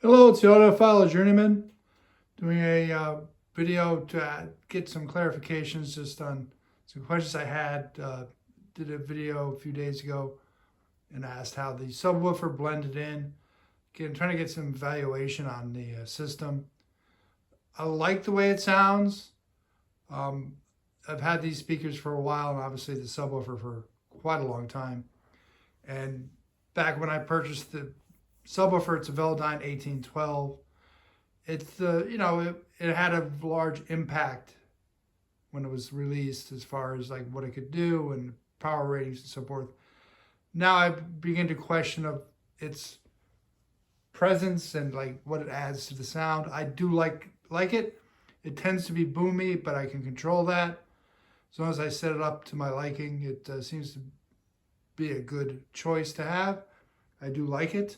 Hello, it's the Audiophile Journeyman doing a video to get some clarifications just on some questions I had. Did a video a few days ago and asked how the subwoofer blended in. Again, trying to get some evaluation on the system. I like the way it sounds. I've had these speakers for a while and obviously the subwoofer for quite a long time. And back when I purchased the subwoofer, it's a Velodyne 1812. It's it had a large impact when it was released as far as like what it could do and power ratings and so forth. Now I begin to question of its presence and like what it adds to the sound. I do like it. It tends to be boomy, but I can control that. As long as I set it up to my liking, it seems to be a good choice to have. I do like it.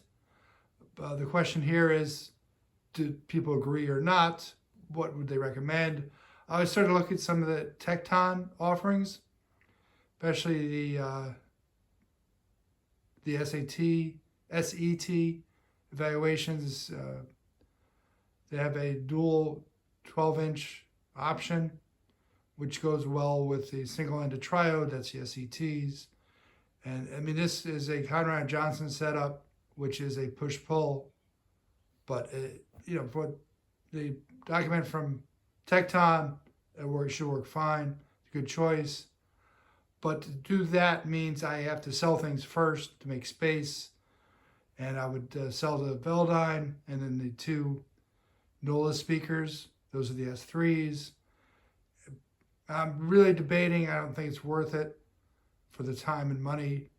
The question here is, do people agree or not? What would they recommend? I started to look at some of the Tecton offerings, especially the SET evaluations. They have a dual 12-inch option, which goes well with the single-ended triode, that's the SETs. And I mean, this is a Conrad Johnson setup, which is a push-pull, but for the document from Tecton, it should work fine. It's a good choice. But to do that means I have to sell things first to make space, and I would sell the Velodyne and then the two NOLA speakers. Those are the S3s. I'm really debating. I don't think it's worth it for the time and money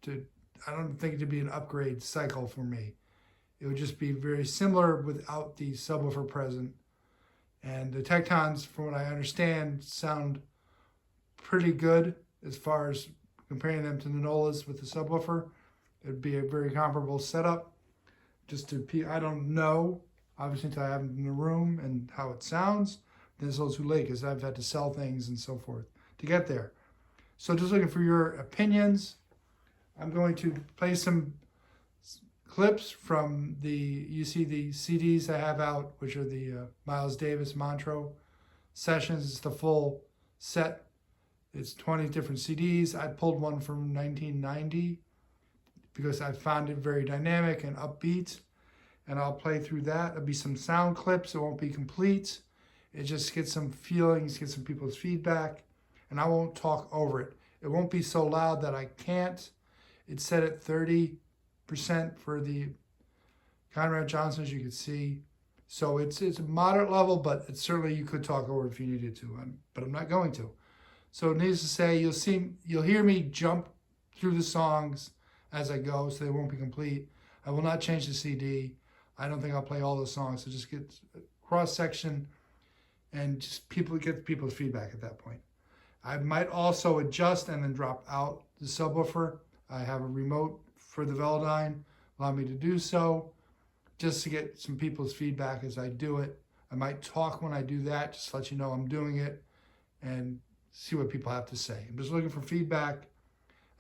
I don't think it'd be an upgrade cycle for me. It would just be very similar without the subwoofer present. And the Tectons, from what I understand, sound pretty good as far as comparing them to the NOLAs with the subwoofer. It'd be a very comparable setup. I don't know, obviously, until I have it in the room and how it sounds. Then it's a little too late because I've had to sell things and so forth to get there. So just looking for your opinions. I'm going to play some clips from you see the CDs I have out, which are the Miles Davis Montreux sessions. It's the full set. It's 20 different CDs. I pulled one from 1990 because I found it very dynamic and upbeat. And I'll play through that. There'll be some sound clips. It won't be complete. It just gets some feelings, get some people's feedback. And I won't talk over it. It won't be so loud that I can't. It's set at 30% for the Conrad Johnson, as you can see. So it's a moderate level, but it's certainly you could talk over it if you needed to, but I'm not going to. So needless to say, you'll hear me jump through the songs as I go, so they won't be complete. I will not change the CD. I don't think I'll play all the songs, so just get cross-section and just get people's feedback at that point. I might also adjust and then drop out the subwoofer. I have a remote for the Velodyne, allow me to do so, just to get some people's feedback as I do it. I might talk when I do that, just to let you know I'm doing it and see what people have to say. I'm just looking for feedback,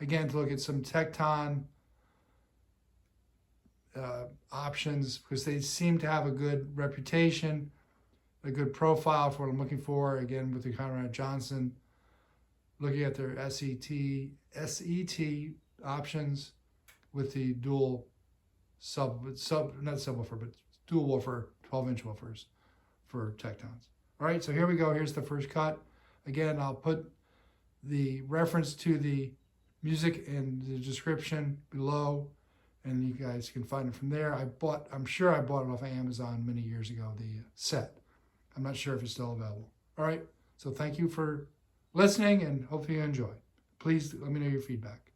again, to look at some Tecton options because they seem to have a good reputation, a good profile for what I'm looking for, again, with the Conrad Johnson. Looking at their SET options with the dual not subwoofer, but dual woofer, 12-inch woofers for Tectons. All right, so here we go. Here's the first cut. Again, I'll put the reference to the music in the description below, and you guys can find it from there. I'm sure I bought it off of Amazon many years ago, the set. I'm not sure if it's still available. All right, so thank you for listening, and hopefully you enjoy. Please let me know your feedback.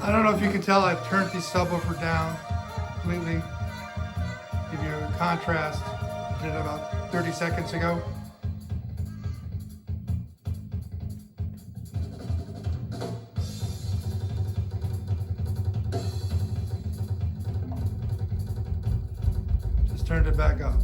I don't know if you can tell, I've turned the subwoofer down completely. Give you a contrast. I did it about 30 seconds ago. Just turned it back up.